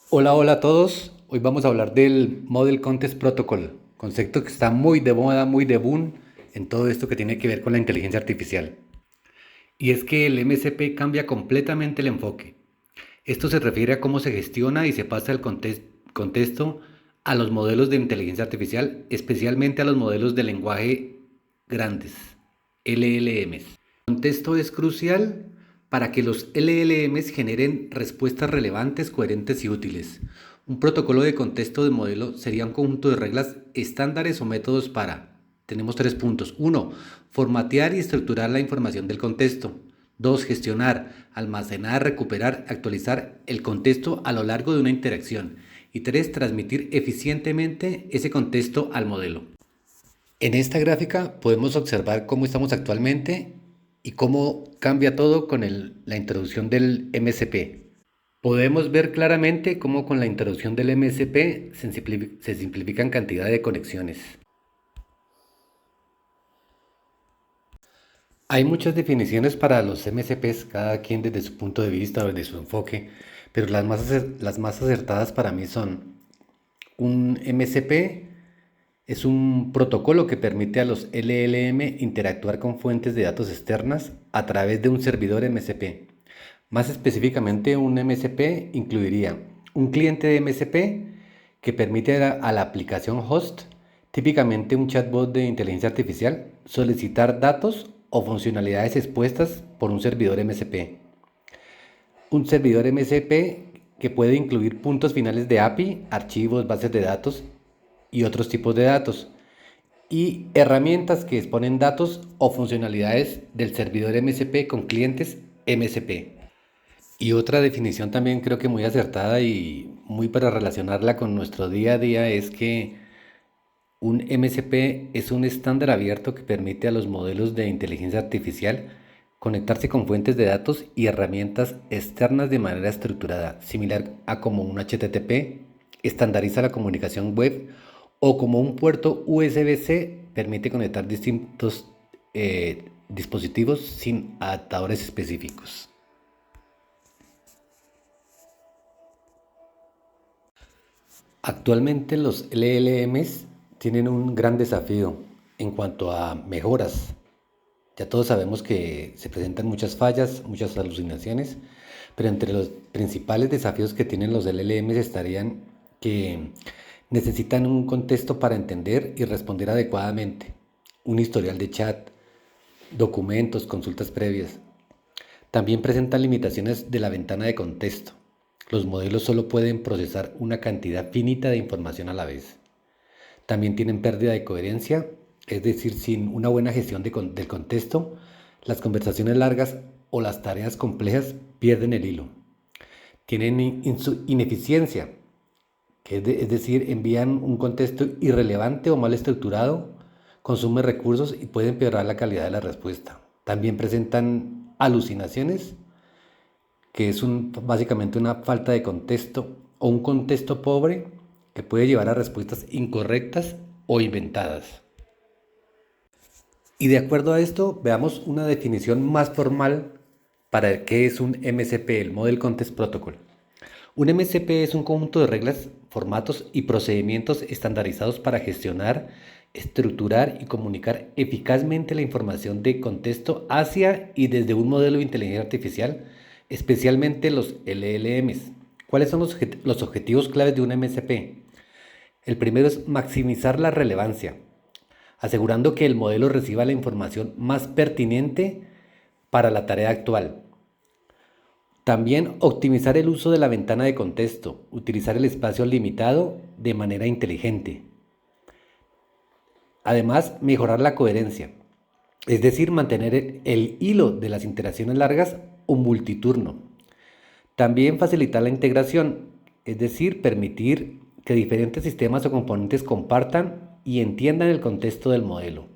Hola a todos. Hoy vamos a hablar del Model Contest Protocol, concepto que está muy de moda, muy de boom en todo esto que tiene que ver con la inteligencia artificial. Y es que el MCP cambia completamente el enfoque. Esto se refiere a cómo se gestiona y se pasa el contexto a los modelos de inteligencia artificial, especialmente a los modelos de lenguaje grandes, LLMs. El contexto es crucial para que los LLMs generen respuestas relevantes, coherentes y útiles. Un protocolo de contexto de modelo sería un conjunto de reglas estándares o métodos para, tenemos tres puntos. Uno, formatear y estructurar la información del contexto. 2, gestionar, almacenar, recuperar, actualizar el contexto a lo largo de una interacción. Y 3, transmitir eficientemente ese contexto al modelo. En esta gráfica podemos observar cómo estamos actualmente y cómo cambia todo con la introducción del MCP. Podemos ver claramente cómo con la introducción del MCP se simplifican cantidad de conexiones. Hay muchas definiciones para los MCPs, cada quien desde su punto de vista o desde su enfoque, pero las más acertadas para mí son: un MCP es un protocolo que permite a los LLM interactuar con fuentes de datos externas a través de un servidor MCP. Más específicamente, un MCP incluiría un cliente de MCP que permite a la aplicación host, típicamente un chatbot de inteligencia artificial, solicitar datos o funcionalidades expuestas por un servidor MCP. Un servidor MCP que puede incluir puntos finales de API, archivos, bases de datos y otros tipos de datos, y herramientas que exponen datos o funcionalidades del servidor MCP con clientes MCP. Y otra definición también creo que muy acertada y muy para relacionarla con nuestro día a día es que un MCP es un estándar abierto que permite a los modelos de inteligencia artificial conectarse con fuentes de datos y herramientas externas de manera estructurada, similar a como un HTTP estandariza la comunicación web o como un puerto USB-C permite conectar distintos dispositivos sin adaptadores específicos. Actualmente los LLMs tienen un gran desafío en cuanto a mejoras. Ya todos sabemos que se presentan muchas fallas, muchas alucinaciones, pero entre los principales desafíos que tienen los LLMs estarían que necesitan un contexto para entender y responder adecuadamente, un historial de chat, documentos, consultas previas. También presentan limitaciones de la ventana de contexto. Los modelos solo pueden procesar una cantidad finita de información a la vez. También tienen pérdida de coherencia, es decir, sin una buena gestión del contexto, las conversaciones largas o las tareas complejas pierden el hilo. Tienen ineficiencia, es decir, envían un contexto irrelevante o mal estructurado, consume recursos y puede empeorar la calidad de la respuesta. También presentan alucinaciones, que es básicamente una falta de contexto o un contexto pobre que puede llevar a respuestas incorrectas o inventadas. Y de acuerdo a esto, veamos una definición más formal para qué es un MCP, el Model Context Protocol. Un MCP es un conjunto de reglas, formatos y procedimientos estandarizados para gestionar, estructurar y comunicar eficazmente la información de contexto hacia y desde un modelo de inteligencia artificial, especialmente los LLMs. ¿Cuáles son los objetivos claves de un MCP? El primero es maximizar la relevancia, asegurando que el modelo reciba la información más pertinente para la tarea actual. También optimizar el uso de la ventana de contexto, utilizar el espacio limitado de manera inteligente. Además, mejorar la coherencia, es decir, mantener el hilo de las interacciones largas o multiturno. También facilitar la integración, es decir, permitir que diferentes sistemas o componentes compartan y entiendan el contexto del modelo.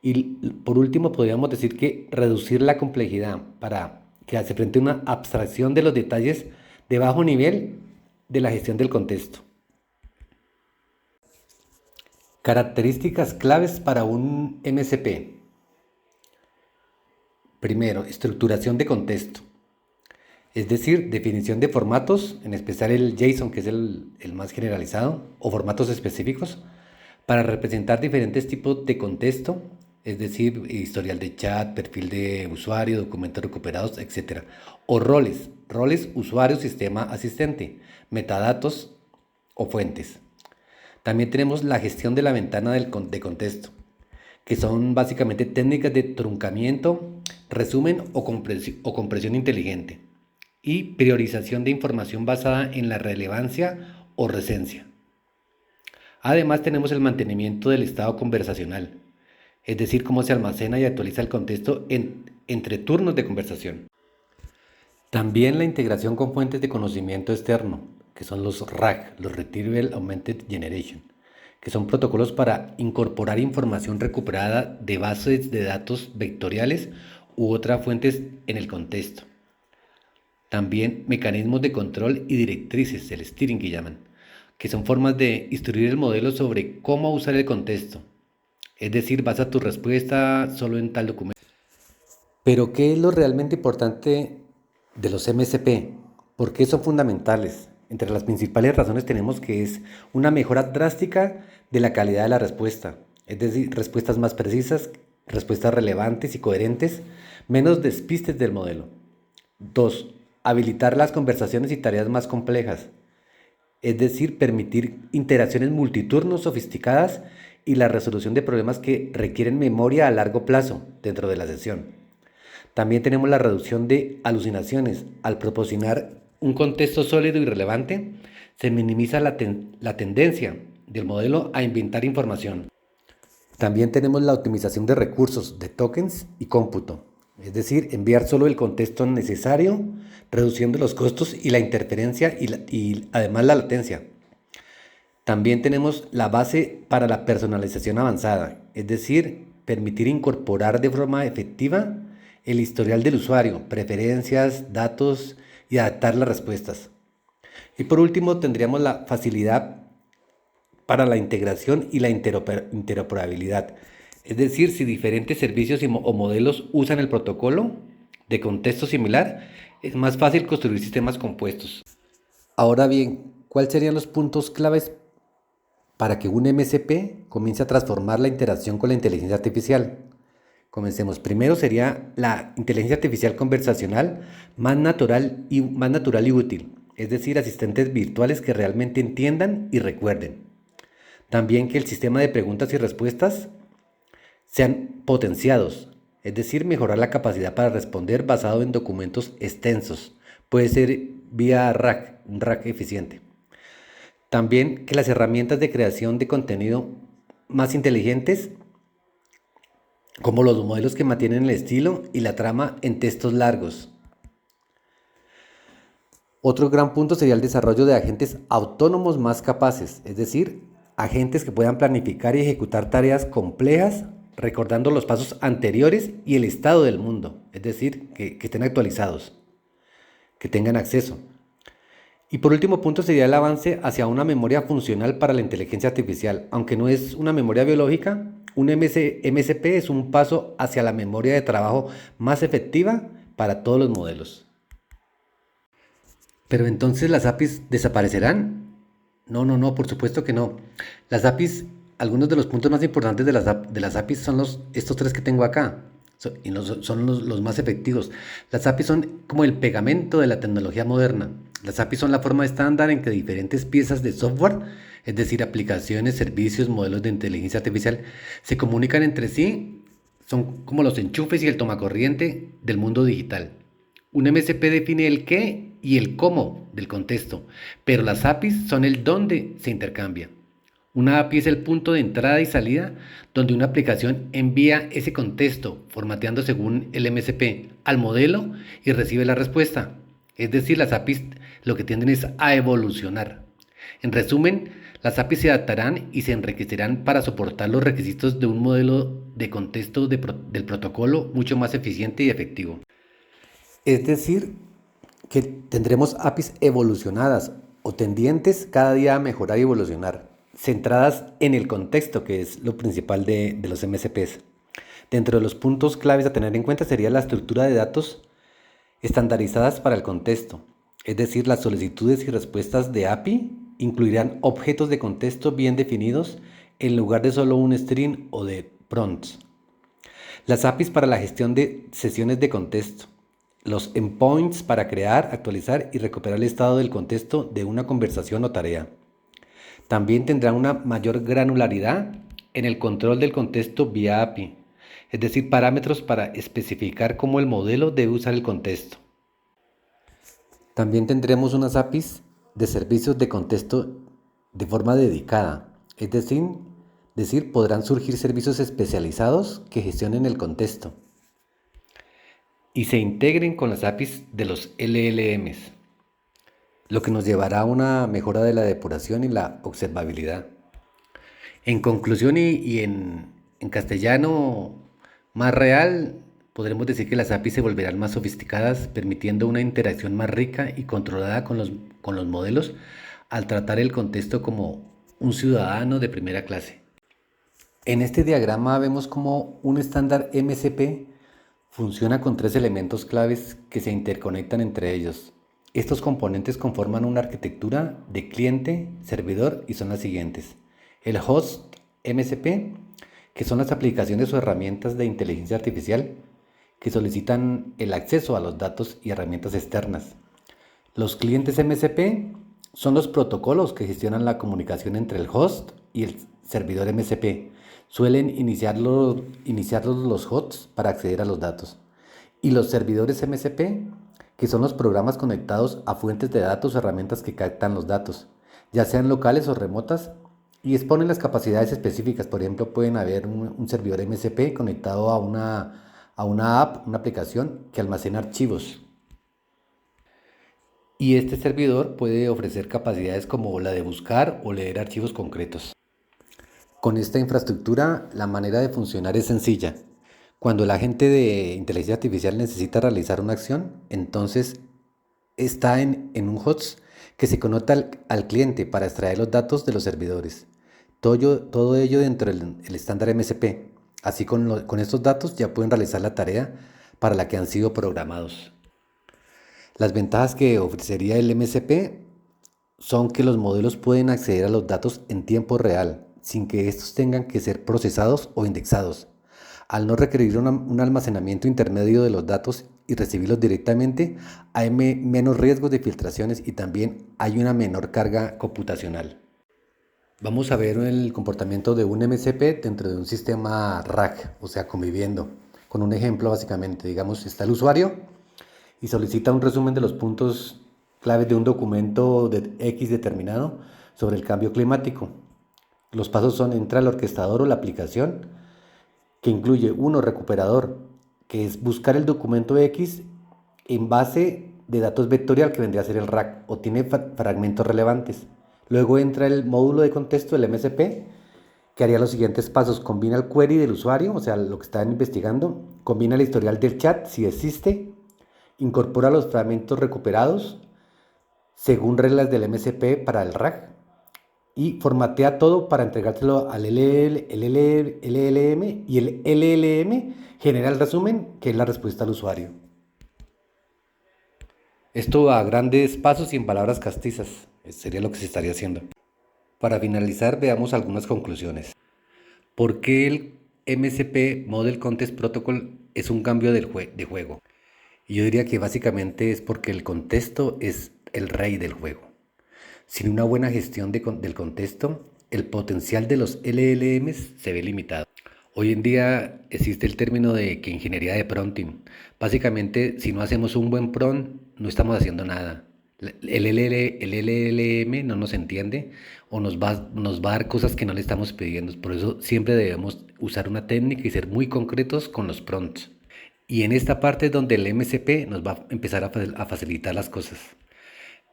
Y por último, podríamos decir que reducir la complejidad para que se frente a una abstracción de los detalles de bajo nivel de la gestión del contexto. Características claves para un MCP. Primero, estructuración de contexto. Es decir, definición de formatos, en especial el JSON, que es el más generalizado, o formatos específicos, para representar diferentes tipos de contexto, es decir, historial de chat, perfil de usuario, documentos recuperados, etcétera. O roles usuario, sistema, asistente, metadatos o fuentes. También tenemos la gestión de la ventana de contexto, que son básicamente técnicas de truncamiento, resumen o compresión inteligente, y priorización de información basada en la relevancia o recencia. Además tenemos el mantenimiento del estado conversacional, es decir, cómo se almacena y actualiza el contexto entre turnos de conversación. También la integración con fuentes de conocimiento externo, que son los RAG, los Retrieval Augmented Generation, que son protocolos para incorporar información recuperada de bases de datos vectoriales u otras fuentes en el contexto. También mecanismos de control y directrices, el steering que llaman, que son formas de instruir el modelo sobre cómo usar el contexto. Es decir, basa tu respuesta solo en tal documento. Pero, ¿qué es lo realmente importante de los MSP? ¿Por qué son fundamentales? Entre las principales razones tenemos que es una mejora drástica de la calidad de la respuesta, es decir, respuestas más precisas, respuestas relevantes y coherentes, menos despistes del modelo. 2. Habilitar las conversaciones y tareas más complejas, es decir, permitir interacciones multiturnos sofisticadas y la resolución de problemas que requieren memoria a largo plazo dentro de la sesión. También tenemos la reducción de alucinaciones. Al proporcionar un contexto sólido y relevante, se minimiza la tendencia del modelo a inventar información. También tenemos la optimización de recursos, de tokens y cómputo. Es decir, enviar solo el contexto necesario, reduciendo los costos y la interferencia y además la latencia. También tenemos la base para la personalización avanzada, es decir, permitir incorporar de forma efectiva el historial del usuario, preferencias, datos y adaptar las respuestas. Y por último, tendríamos la facilidad para la integración y la interoperabilidad. Es decir, si diferentes servicios o modelos usan el protocolo de contexto similar, es más fácil construir sistemas compuestos. Ahora bien, ¿cuáles serían los puntos claves para que un MCP comience a transformar la interacción con la inteligencia artificial? Comencemos. Primero sería la inteligencia artificial conversacional más natural y útil, es decir, asistentes virtuales que realmente entiendan y recuerden. También que el sistema de preguntas y respuestas sean potenciados, es decir, mejorar la capacidad para responder basado en documentos extensos. Puede ser vía RAG, un RAG eficiente. También que las herramientas de creación de contenido más inteligentes, como los modelos que mantienen el estilo y la trama en textos largos. Otro gran punto sería el desarrollo de agentes autónomos más capaces, es decir, agentes que puedan planificar y ejecutar tareas complejas, recordando los pasos anteriores y el estado del mundo, es decir, que estén actualizados, que tengan acceso. Y por último punto sería el avance hacia una memoria funcional para la inteligencia artificial. Aunque no es una memoria biológica, un MSP es un paso hacia la memoria de trabajo más efectiva para todos los modelos. Pero entonces las APIs desaparecerán. No, por supuesto que no. Las APIs, algunos de los puntos más importantes de las APIs son estos tres que tengo acá. Son los más efectivos. Las APIs son como el pegamento de la tecnología moderna. Las APIs son la forma estándar en que diferentes piezas de software, es decir, aplicaciones, servicios, modelos de inteligencia artificial, se comunican entre sí. Son como los enchufes y el tomacorriente del mundo digital. Un MCP define el qué y el cómo del contexto, pero las APIs son el dónde se intercambia. Una API es el punto de entrada y salida donde una aplicación envía ese contexto, formateando según el MCP, al modelo y recibe la respuesta. Es decir, las APIs lo que tienden es a evolucionar. En resumen, las APIs se adaptarán y se enriquecerán para soportar los requisitos de un modelo de contexto del protocolo mucho más eficiente y efectivo. Es decir, que tendremos APIs evolucionadas o tendientes cada día a mejorar y evolucionar, centradas en el contexto, que es lo principal de los MCPs. Dentro de los puntos claves a tener en cuenta sería la estructura de datos Estandarizadas para el contexto, es decir, las solicitudes y respuestas de API incluirán objetos de contexto bien definidos en lugar de solo un string o de prompts. Las APIs para la gestión de sesiones de contexto. Los endpoints para crear, actualizar y recuperar el estado del contexto de una conversación o tarea. También tendrán una mayor granularidad en el control del contexto vía API, es decir, parámetros para especificar cómo el modelo debe usar el contexto. También tendremos unas APIs de servicios de contexto de forma dedicada, es decir, podrán surgir servicios especializados que gestionen el contexto y se integren con las APIs de los LLMs, lo que nos llevará a una mejora de la depuración y la observabilidad. En conclusión y en castellano más real, podremos decir que las APIs se volverán más sofisticadas, permitiendo una interacción más rica y controlada con los modelos al tratar el contexto como un ciudadano de primera clase. En este diagrama vemos cómo un estándar MCP funciona con tres elementos claves que se interconectan entre ellos. Estos componentes conforman una arquitectura de cliente, servidor y son las siguientes. El host MCP, que son las aplicaciones o herramientas de inteligencia artificial que solicitan el acceso a los datos y herramientas externas. Los clientes MCP son los protocolos que gestionan la comunicación entre el host y el servidor MCP. Suelen iniciarlos los hosts para acceder a los datos. Y los servidores MCP, que son los programas conectados a fuentes de datos o herramientas que captan los datos, ya sean locales o remotas, y exponen las capacidades específicas. Por ejemplo, pueden haber un servidor MCP conectado a una app, una aplicación que almacena archivos. Y este servidor puede ofrecer capacidades como la de buscar o leer archivos concretos. Con esta infraestructura, la manera de funcionar es sencilla. Cuando el agente de inteligencia artificial necesita realizar una acción, entonces está en un host que se conecta al cliente para extraer los datos de los servidores. Todo ello dentro del estándar MCP. Así con estos datos ya pueden realizar la tarea para la que han sido programados. Las ventajas que ofrecería el MCP son que los modelos pueden acceder a los datos en tiempo real, sin que estos tengan que ser procesados o indexados. Al no requerir un almacenamiento intermedio de los datos y recibirlos directamente, hay menos riesgos de filtraciones y también hay una menor carga computacional. Vamos a ver el comportamiento de un MCP dentro de un sistema RAG, o sea, conviviendo. Con un ejemplo, básicamente, digamos, está el usuario y solicita un resumen de los puntos claves de un documento de X determinado sobre el cambio climático. Los pasos son: entra al orquestador o la aplicación, que incluye uno, recuperador, que es buscar el documento X en base de datos vectorial, que vendría a ser el RAG, o tiene fragmentos relevantes. Luego entra el módulo de contexto, el MCP, que haría los siguientes pasos: combina el query del usuario, o sea, lo que están investigando, combina el historial del chat, si existe, incorpora los fragmentos recuperados según reglas del MCP para el RAG y formatea todo para entregárselo al LLM, y el LLM genera el resumen, que es la respuesta al usuario. Esto a grandes pasos y en palabras castizas sería lo que se estaría haciendo. Para finalizar, veamos algunas conclusiones. ¿Por qué el MCP Model Context Protocol es un cambio de juego? Y yo diría que básicamente es porque el contexto es el rey del juego. Sin una buena gestión del contexto, el potencial de los LLMs se ve limitado. Hoy en día existe el término de que ingeniería de prompting. Básicamente, si no hacemos un buen prompt, no estamos haciendo nada. El LLM no nos entiende o nos va a dar cosas que no le estamos pidiendo. Por eso siempre debemos usar una técnica y ser muy concretos con los prompts. Y en esta parte es donde el MCP nos va a empezar a facilitar las cosas.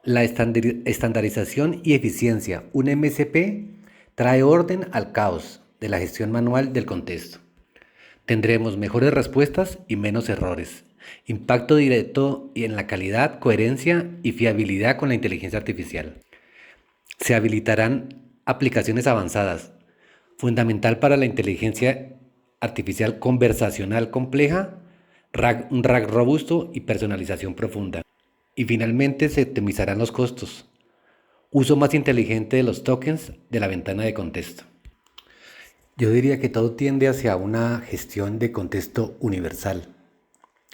La estandarización y eficiencia. Un MCP trae orden al caos de la gestión manual del contexto. Tendremos mejores respuestas y menos errores. Impacto directo y en la calidad, coherencia y fiabilidad con la inteligencia artificial. Se habilitarán aplicaciones avanzadas, fundamental para la inteligencia artificial conversacional compleja, un RAG robusto y personalización profunda. Y finalmente se optimizarán los costos. Uso más inteligente de los tokens de la ventana de contexto. Yo diría que todo tiende hacia una gestión de contexto universal,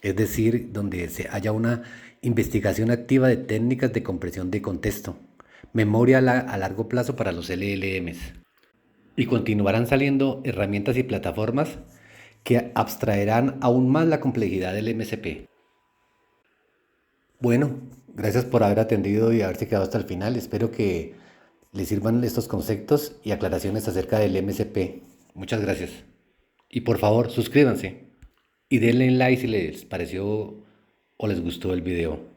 es decir, donde se haya una investigación activa de técnicas de compresión de contexto, memoria a largo plazo para los LLMs. Y continuarán saliendo herramientas y plataformas que abstraerán aún más la complejidad del MCP. Bueno, gracias por haber atendido y haberse quedado hasta el final. Espero que les sirvan estos conceptos y aclaraciones acerca del MCP. Muchas gracias. Y por favor, suscríbanse y denle like si les pareció o les gustó el video.